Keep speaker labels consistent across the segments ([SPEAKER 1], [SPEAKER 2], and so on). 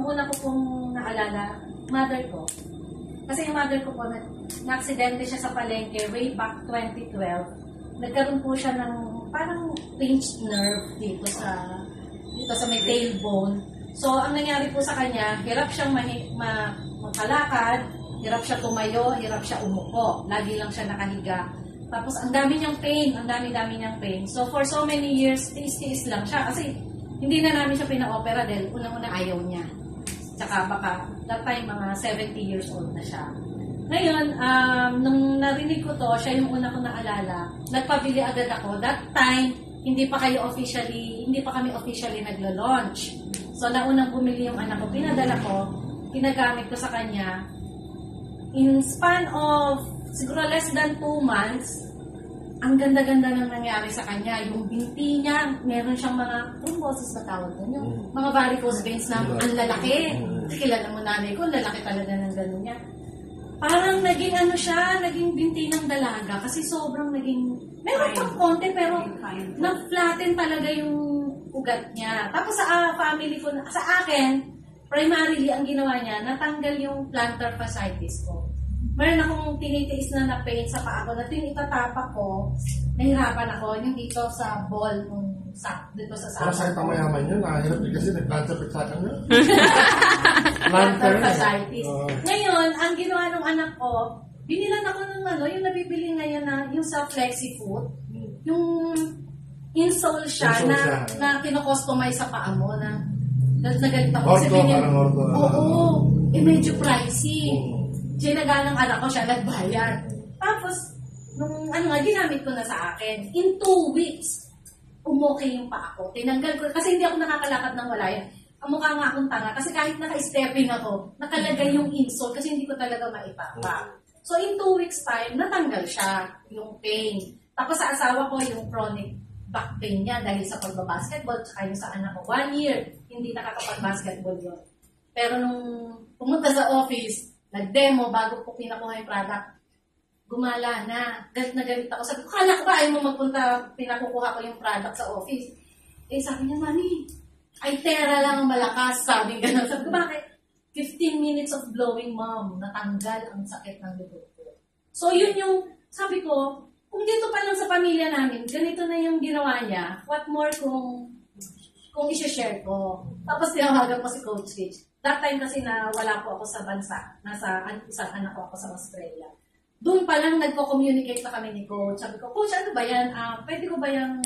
[SPEAKER 1] una ko pong naalala, mother ko. Kasi yung mother ko po, na-aksidente siya sa palengke way back 2012. Nagkaroon po siya ng parang pinched nerve dito sa may tailbone. So, ang nangyari po sa kanya, hirap siyang makalakad, hirap siya tumayo, hirap siya umupo. Lagi lang siya nakahiga. Tapos, ang dami niyang pain, ang dami-dami niyang pain. So, for so many years, tiis-tiis lang siya. Kasi, hindi na namin siya pina-opera dahil unang-una ayaw niya. Tsaka baka, that time, mga 70 years old na siya. Ngayon, nung narinig ko to, siya yung una ko naalala, nagpabili agad ako. That time, hindi pa kami officially naglo-launch. So, naunang bumili yung anak ko, pinadala ko, ginagamit ko sa kanya. In span of, siguro less than 2 months, ang ganda-ganda nang nangyari sa kanya. Yung binti niya, meron siyang mga, thrombosis ba tawag doon? Yung mga varicose veins na ang lalaki. Kilala mo nanay ko, lalaki talaga ng gano'n niya. Parang naging naging binti ng dalaga kasi sobrang naging, meron pang konti pero na-flatten talaga yung ugat niya. Tapos sa family ko, sa akin, primarily ang ginawa niya, natanggal yung plantar fasciitis ko. Meron akong tinitiis na pain sa paa ko, na tinitatapak ko, nahirapan ako, yung dito sa ball, dito sa sapa.
[SPEAKER 2] Para sa kita mayaman yun, nakahirap din kasi nag-plantar fasciitis yun.
[SPEAKER 1] Plantar fasciitis. Ngayon, ang ginawa ng anak ko, binilan ako ng yung nabibili ngayon na yung sa FlexiFoot, yung insole siya na kino-customize sa paa mo na nagalit ako. Oo, medyo pricey. Sinagalang anak ko siya, nagbayad. Tapos, nung ginamit ko na sa akin, in 2 weeks, umokay yung paa ko. Tinanggal ko, kasi hindi ako nakakalakad ng wala yan. Ang mukha nga akong tanga, kasi kahit naka-stepping ako, nakalagay yung insole kasi hindi ko talaga maipapa. So, in 2 weeks time, natanggal siya, yung pain. Tapos sa asawa ko, yung chronic back pain niya dahil sa pagbabasketball, tsaka yung sa anak ko, 1 year, hindi nakakapag-basketball yun. Pero nung pumunta sa office, nag-demo bago po pinakuha yung product, gumala na. Galit na galit ako. Sabi ko, kala ko ba ayaw mo magpunta, pinakukuha ko yung product sa office. Eh, sabi niya, Mami, ay tera lang ang malakas. Sabi gano'n. Sabi ko, bakit? 15 minutes of blowing, Mom. Natanggal ang sakit ng lubog ko. So, yun yung, sabi ko, kung dito pa lang sa pamilya namin, ganito na yung ginawa niya, what more kung isi-share ko. Tapos tinawagan ko si Coach Rich. That time kasi na wala po ako sa bansa. Nasa isang anak ko ako sa Australia. Doon pa lang nagko-communicate na kami ni Coach. Sabi ko, Coach, ano ba yan? Pwede ko ba yung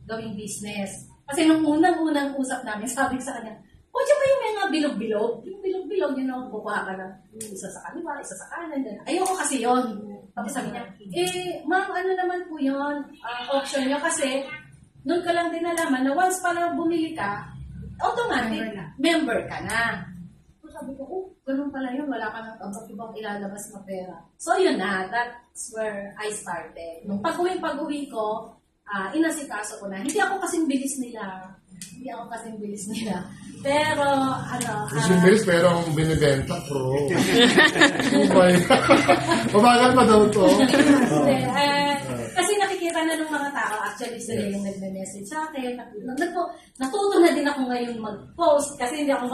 [SPEAKER 1] gawing business? Kasi nung unang usap namin, sabi ko sa kanya, Coach, ba yung mga bilog-bilog? Yung bilog-bilog, kukuha ka na isa sa kaliwa, isa sa kanan. Ayoko kasi yun. Tapos sabi niya, ma'am, ano naman po yun? Option nyo kasi, doon ka lang din nalaman na once pala bumili ka, automatic, member ka na. So sabi ko, ganun pala yun, wala ka nang ibang ilalabas na pera. So yun na, that's where I started. Nung pag-uwi ko, inasikaso ko na. Hindi ako kasing bilis nila. Pero,
[SPEAKER 2] kasing bilis, pero ang binibenta, pro. Mabagal pa daw to.
[SPEAKER 1] Kasi nakikita na ng mga tao, actually sila yung nagme-message sa akin. Natuto na din ako ngayon mag-post kasi hindi ako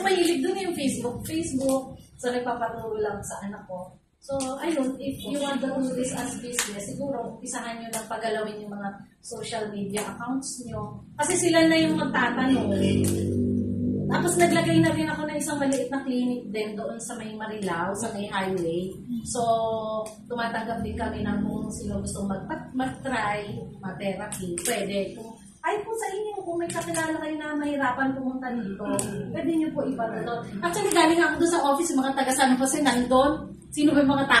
[SPEAKER 1] mahilig doon yung Facebook. So nagpapaturo lang sa anak ko. So ayun, if you want to do this as business, siguro umpisahan nyo lang pagalawin yung mga social media accounts nyo. Kasi sila na yung magtatanong. Tapos naglagay na rin ako ng isang maliit na clinic din doon sa may Marilao, sa may highway. So, tumatanggap din kami ng kung sino gusto mag-try, mag-therapy. Pwede. Ay po sa inyo, kung may kakilala kayo na mahirapan pumunta dito, pwede nyo po ipadalo. Actually, galing ako doon sa office, yung mga taga San Jose nandun. Sino ba yung mga